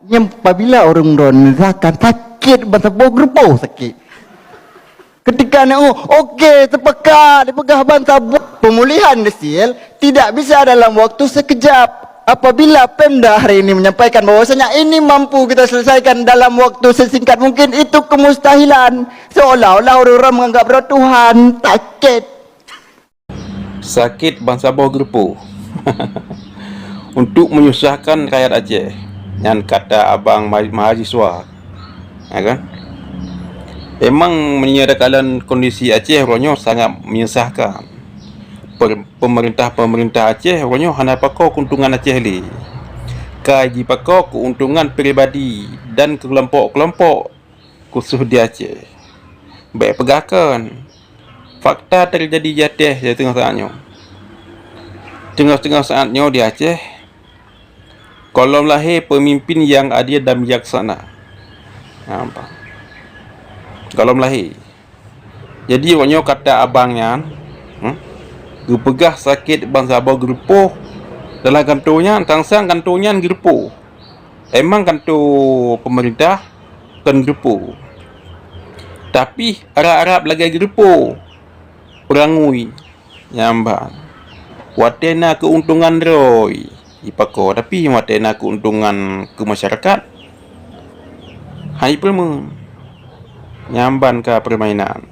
Yang apabila orang merasakan sakit masa bau sakit. Ketika nak okey terpekat dipegah bantah pemulihan desil tidak bisa dalam waktu sekejap. Apabila Pemda hari ini menyampaikan bahwasanya ini mampu kita selesaikan dalam waktu sesingkat mungkin, itu kemustahilan. Seolah-olah orang-orang menganggap berat Tuhan sakit. Sakit bangsa bawah gerpu. Untuk menyusahkan rakyat Aceh. Yang kata abang mahasiswa, ya kan? Memang menyediakan kondisi Aceh ronyo sangat menyusahkan. Pemerintah Aceh ronyo hana pakau keuntungan Aceh li. Kaji pakau keuntungan pribadi dan kelompok-kelompok khusus di Aceh. Baik pegakan. Fakta terjadi jatih di tengah saatnya. Tengah-tengah saatnya di Aceh, kalau lahir pemimpin yang adil dan bijaksana. Nampak? Kalau lahir. Jadi ronyo kata abangnya, gepegah sakit bangsa bau gerpuh dalam kantornya, tangsang kantornya gerpuh. Emang kantor pemerintah kan gerpuh. Tapi Arab-Arab lagi gerpuh. Perangui. Nyambang. Watena keuntungan roy. Ipako tapi watena keuntungan ke masyarakat. Hai permen. Nyamban ke permainan.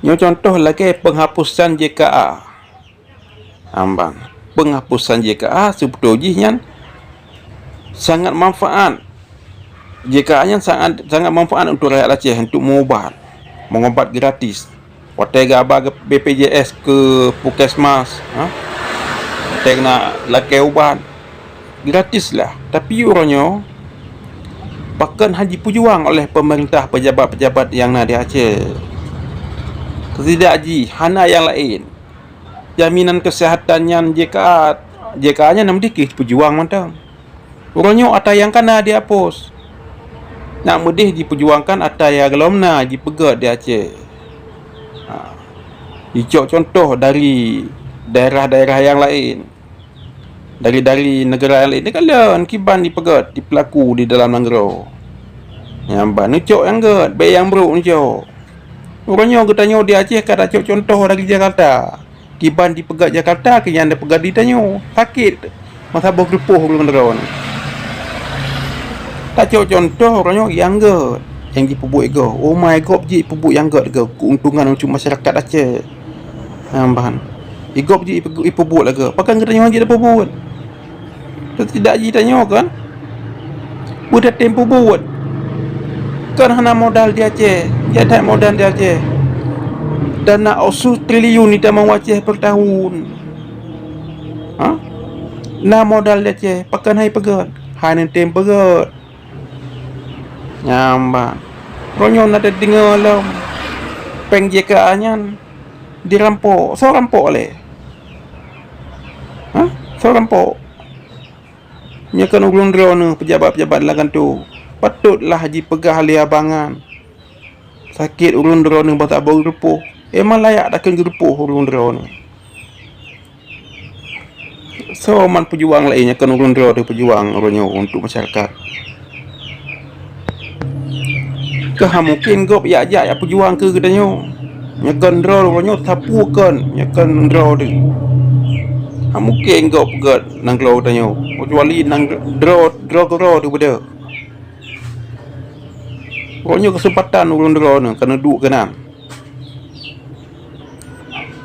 Yang contoh lagi penghapusan JKA. Ambang. Penghapusan JKA sebetulnya sangat manfaat. JKA nya sangat manfaat untuk rakyat Aceh untuk mengobat gratis. Watega abang BPJS ke Puskesmas, watega nak lakai ubat gratis lah. Tapi orangnya pakan haji pejuang oleh pemerintah pejabat-pejabat yang ada di Aceh. Tidak haji, hana yang lain. Jaminan kesehatannya JKA nya nam dikit pejuang mantang. Orangnya ada yang kena dihapus. Nak mudih diperjuangkan ada yang gelomna dipegat di Aceh. Icok contoh dari daerah-daerah yang lain. Dari negara yang lain. Dia kalian kiban dipegat, dipelaku di dalam negara. Yang nucok yang ged, baik yang buruk nucok. Orangnya katanya di Aceh kada contoh dari Jakarta. Kiban dipegat Jakarta, kena anda pegat di tanyo. Sakit. Masa bau kerupuh belum negara ni. Tak contoh orangnya yang ged. Yang dipubuk ego. Oh my god, ji pubuk yang ged ke keuntungan untuk masyarakat Aceh. Nambahan. Igop ji ipubuk lagi. Pakai katanya ji dah pubuk. Tidak ji tanya kan? Budak tempo buat. Kan hana modal di Aceh. Dia tak modal di Aceh. Dana usus triliun ni dah mau Aceh per tahun. Na modal di Aceh. Pakai hai pegat. Hai nan tempo pegat. Nyamba. Ronyon ada dengar lah. Peng JKA nya dirampok. So rampok leh. So rampok. Nyakan ulun drone pejabat-pejabat lagan tu. Patutlah haji pegah ali abangan. Sakit ulun drone batak bau gerupuh. Emang layak takkan gerupuh ulun drone. So man pejuang lainnya kan ulun drone pejuang ronyo untuk masyarakat. Kah mungkin gop ya pejuang ke katanya. Nyakan drone ronyo tapukan nyakan drone tu. Mungkin gop pegat nang draw katanya. Kecuali nang draw tu benda. Pokoknya kesempatan ulun draw ni kena duduk kanan.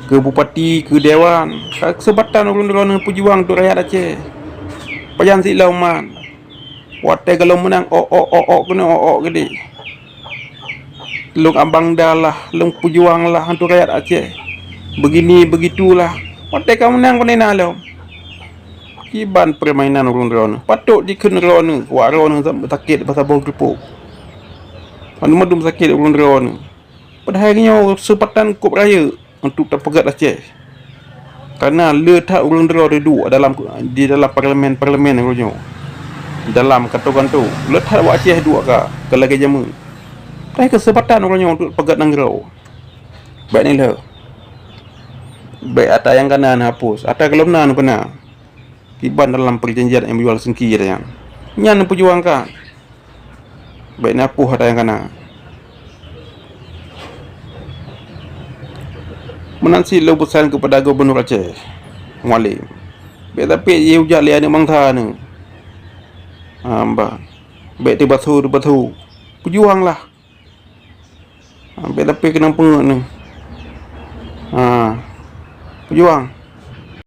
Ke bupati, ke dewan, kesempatan ulun draw ni pejuang untuk rakyat Aceh. Pajan silau man. Watai kalau menang kena gede. Lung abang dah lah, lung pejuang lah untuk rakyat Aceh. Begini begitulah. Watai kau menang kena lah. Kiban permainan ulun draw ni. Patut dikena draw ni. Wak draw ni sakit pasal bau kerupuk. Madum sakit ulun draw ni. Padahalnya kesempatan kop raya untuk terpegat Aceh. Karena letak ulun draw duduk di dalam parlimen ulunnya. Dalam kantor-kantor. Letak buat Aceh duduk ke lagi jamu. Pada kesempatan ulunnya untuk pegat nangrau. Baik ni lah. Baik atas yang kanan hapus. Atas kelomna ni kena. Kiban dalam perjanjian yang berjual sengki dia yang. Nyan perjuangkan. Baik ni apa ada yang kena. Menansi lo pesan kepada Gubernur Aceh Mualim. Baik tapi ia ujak lihat ni mangtha ni. Amba. Baik di batu. Perjuanglah. Baik tapi kena pengak ni. Perjuang.